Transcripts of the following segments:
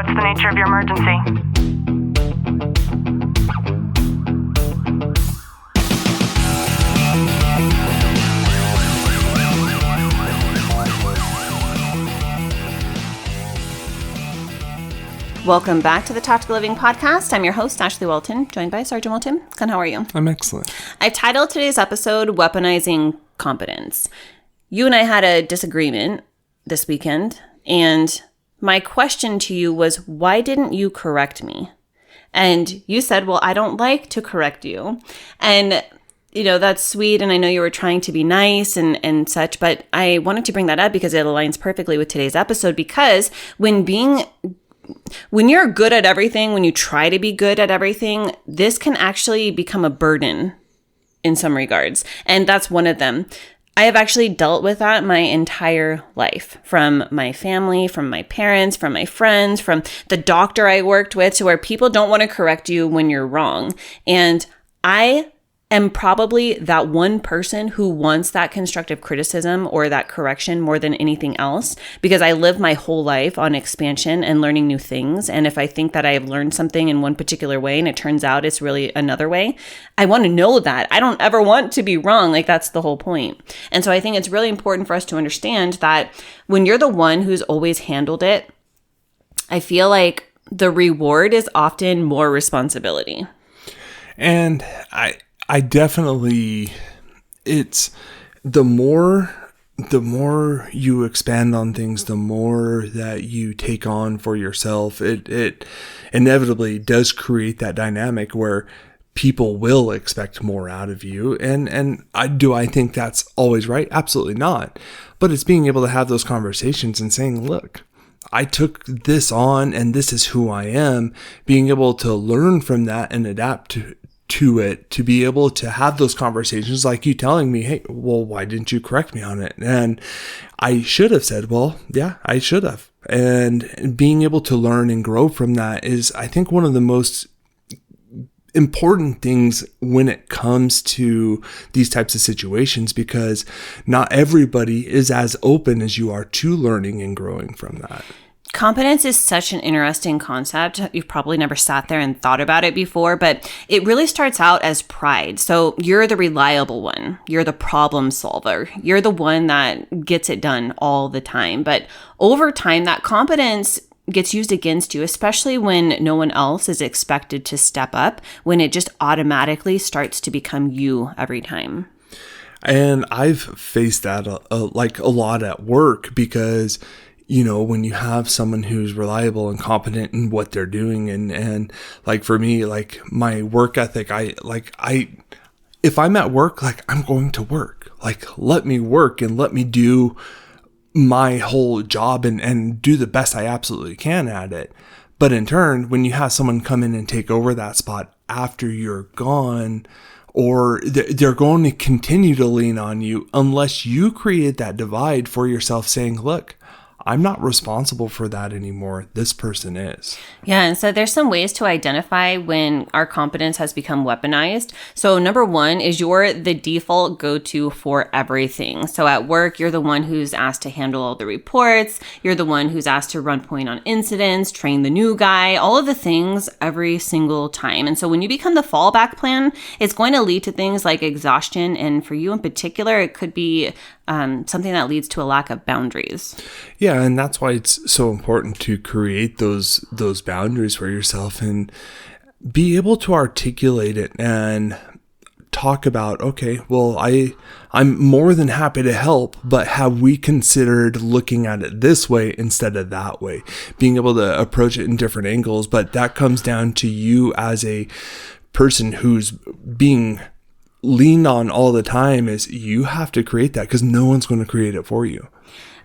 What's the nature of your emergency? Welcome back to the Tactical Living Podcast. I'm your host, Ashley Welton, joined by Sergeant Welton. Ken, how are you? I'm excellent. I've titled today's episode, Weaponizing Competence. You and I had a disagreement this weekend, and my question to you was, why didn't you correct me? And you said, well, I don't like to correct you. And you know, that's sweet, and I know you were trying to be nice and such, but I wanted to bring that up because it aligns perfectly with today's episode, because when you're good at everything, when you try to be good at everything, this can actually become a burden in some regards. And that's one of them. I have actually dealt with that my entire life, from my family, from my parents, from my friends, from the doctor I worked with, to where people don't want to correct you when you're wrong. And I am probably that one person who wants that constructive criticism or that correction more than anything else, because I live my whole life on expansion and learning new things. And if I think that I've learned something in one particular way and it turns out it's really another way, I want to know that. I don't ever want to be wrong. Like, that's the whole point. And so I think it's really important for us to understand that when you're the one who's always handled it, I feel like the reward is often more responsibility. And I definitely, it's the more you expand on things, the more that you take on for yourself, it inevitably does create that dynamic where people will expect more out of you. And I think that's always right? Absolutely not. But it's being able to have those conversations and saying, look, I took this on and this is who I am, being able to learn from that and adapt to it, to be able to have those conversations, like you telling me, hey, well, why didn't you correct me on it? And I should have said, well, yeah, I should have. And being able to learn and grow from that is, I think, one of the most important things when it comes to these types of situations, because not everybody is as open as you are to learning and growing from that. Competence is such an interesting concept. You've probably never sat there and thought about it before, but it really starts out as pride. So you're the reliable one. You're the problem solver. You're the one that gets it done all the time. But over time, that competence gets used against you, especially when no one else is expected to step up, when it just automatically starts to become you every time. And I've faced that a lot at work, because you know, when you have someone who's reliable and competent in what they're doing, and like for me, like my work ethic, if I'm at work, like I'm going to work, like let me work and let me do my whole job and do the best I absolutely can at it. But in turn, when you have someone come in and take over that spot after you're gone, or they're going to continue to lean on you unless you create that divide for yourself, saying, look, I'm not responsible for that anymore. This person is. Yeah. And so there's some ways to identify when our competence has become weaponized. So number one is you're the default go-to for everything. So at work, you're the one who's asked to handle all the reports. You're the one who's asked to run point on incidents, train the new guy, all of the things every single time. And so when you become the fallback plan, it's going to lead to things like exhaustion. And for you in particular, it could be something that leads to a lack of boundaries. Yeah, and that's why it's so important to create those boundaries for yourself and be able to articulate it and talk about, okay, well, I'm more than happy to help, but have we considered looking at it this way instead of that way? Being able to approach it in different angles, but that comes down to you as a person who's being leaned on all the time. Is you have to create that, because no one's going to create it for you.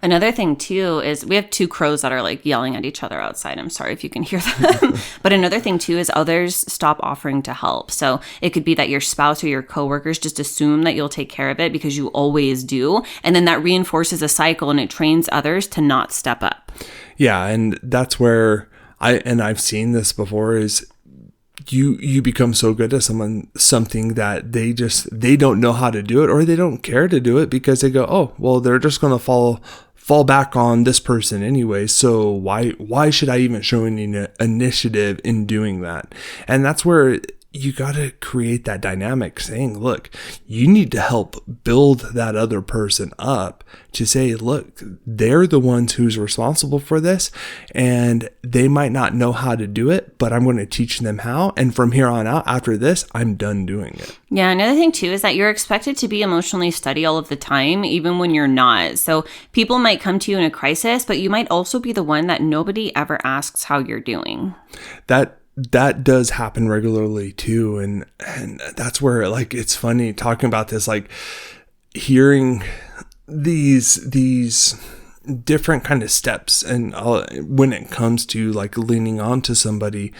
Another thing too is we have two crows that are like yelling at each other outside. I'm sorry if you can hear them. But another thing too is others stop offering to help. So it could be that your spouse or your coworkers just assume that you'll take care of it because you always do. And then that reinforces a cycle and it trains others to not step up. Yeah. And that's where I've seen this before, is you become so good at something that they don't know how to do it, or they don't care to do it, because they go, oh, well, they're just going to fall back on this person anyway. So why should I even show any initiative in doing that? And that's where you got to create that dynamic saying, look, you need to help build that other person up to say, look, they're the ones who's responsible for this, and they might not know how to do it, but I'm going to teach them how. And from here on out, after this, I'm done doing it. Yeah, another thing too is that you're expected to be emotionally steady all of the time, even when you're not. So people might come to you in a crisis, but you might also be the one that nobody ever asks how you're doing. That does happen regularly too. And that's where, like, it's funny talking about this, like hearing these different kind of steps. And when it comes to like leaning on to somebody,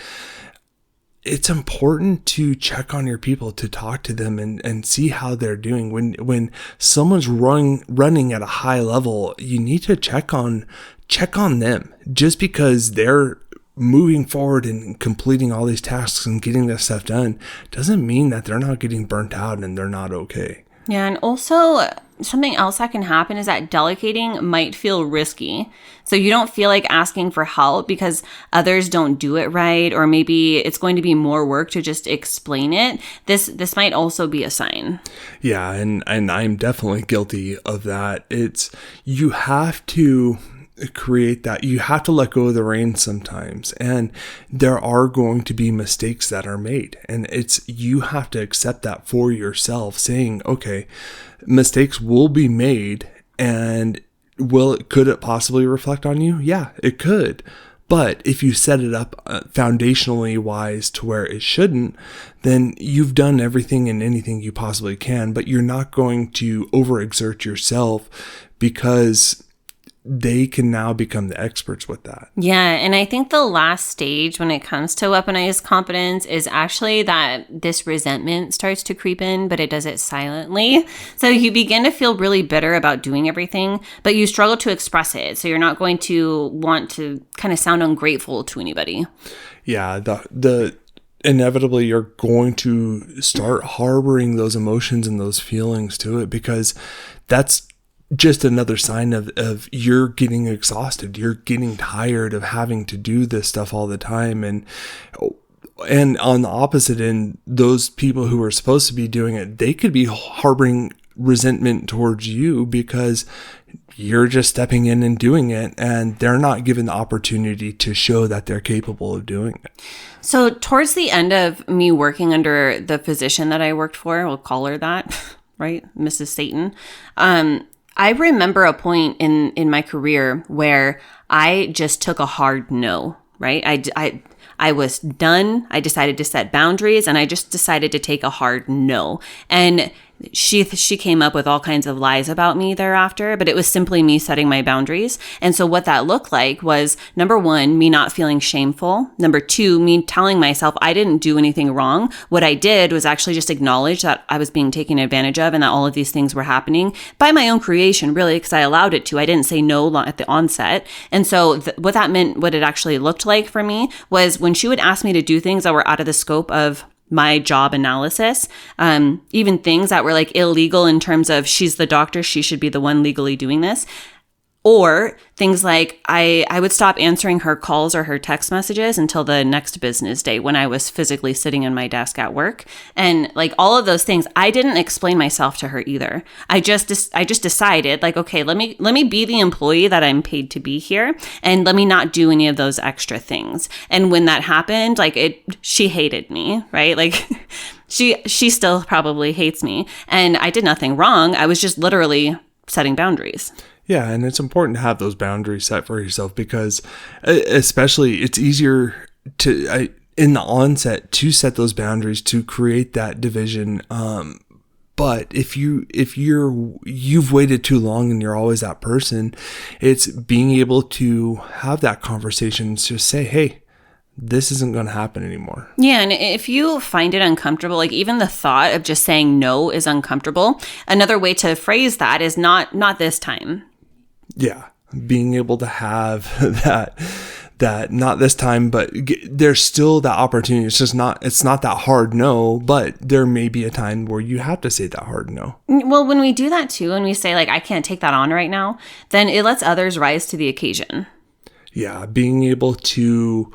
it's important to check on your people, to talk to them and see how they're doing. When someone's running at a high level, you need to check on them. Just because they're moving forward and completing all these tasks and getting this stuff done doesn't mean that they're not getting burnt out and they're not okay. Yeah, and also something else that can happen is that delegating might feel risky. So you don't feel like asking for help because others don't do it right, or maybe it's going to be more work to just explain it. This might also be a sign. Yeah, and I'm definitely guilty of that. You have to create that. You have to let go of the reins sometimes, and there are going to be mistakes that are made, and you have to accept that for yourself, saying, okay, mistakes will be made, and could it possibly reflect on you? Yeah, it could. But if you set it up foundationally wise to where it shouldn't, then you've done everything and anything you possibly can, but you're not going to overexert yourself, because they can now become the experts with that. Yeah, and I think the last stage when it comes to weaponized competence is actually that this resentment starts to creep in, but it does it silently. So you begin to feel really bitter about doing everything, but you struggle to express it. So you're not going to want to kind of sound ungrateful to anybody. Yeah, the inevitably you're going to start harboring those emotions and those feelings to it, because that's just another sign of you're getting exhausted. You're getting tired of having to do this stuff all the time. And on the opposite end, those people who are supposed to be doing it, they could be harboring resentment towards you because you're just stepping in and doing it, and they're not given the opportunity to show that they're capable of doing it. So towards the end of me working under the physician that I worked for, we'll call her that, right? Mrs. Satan. I remember a point in my career where I just took a hard no, right? I was done. I decided to set boundaries, and I just decided to take a hard no. And she came up with all kinds of lies about me thereafter, but it was simply me setting my boundaries. And so what that looked like was, number one, me not feeling shameful. Number two, me telling myself I didn't do anything wrong. What I did was actually just acknowledge that I was being taken advantage of and that all of these things were happening by my own creation, really, because I allowed it to. I didn't say no at the onset. And so what that meant, what it actually looked like for me, was when she would ask me to do things that were out of the scope of my job analysis, even things that were like illegal in terms of she's the doctor, she should be the one legally doing this. Or things like I would stop answering her calls or her text messages until the next business day when I was physically sitting in my desk at work. And like all of those things, I didn't explain myself to her either. I just decided, like, okay, let me be the employee that I'm paid to be here, and let me not do any of those extra things. And when that happened, she hated me, right? Like she still probably hates me, and I did nothing wrong. I was just literally setting boundaries. Yeah, and it's important to have those boundaries set for yourself, because especially it's easier to in the onset to set those boundaries to create that division. But if you've waited too long and you're always that person, it's being able to have that conversation to say, hey, this isn't going to happen anymore. Yeah, and if you find it uncomfortable, like even the thought of just saying no is uncomfortable, another way to phrase that is not this time. Yeah, being able to have that not this time, but there's still that opportunity. It's not that hard no, but there may be a time where you have to say that hard no. Well, when we do that too, and we say like, I can't take that on right now, then it lets others rise to the occasion. Yeah, being able to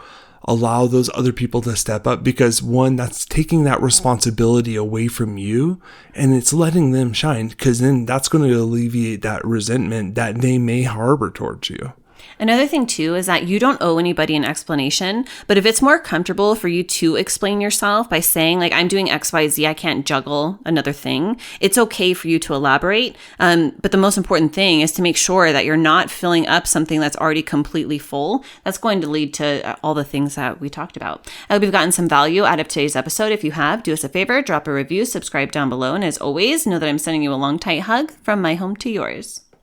allow those other people to step up, because one, that's taking that responsibility away from you and it's letting them shine, because then that's going to alleviate that resentment that they may harbor towards you. Another thing too is that you don't owe anybody an explanation, but if it's more comfortable for you to explain yourself by saying like, I'm doing XYZ, I can't juggle another thing, it's okay for you to elaborate. But the most important thing is to make sure that you're not filling up something that's already completely full. That's going to lead to all the things that we talked about. I hope you've gotten some value out of today's episode. If you have, do us a favor, drop a review, subscribe down below. And as always, know that I'm sending you a long, tight hug from my home to yours.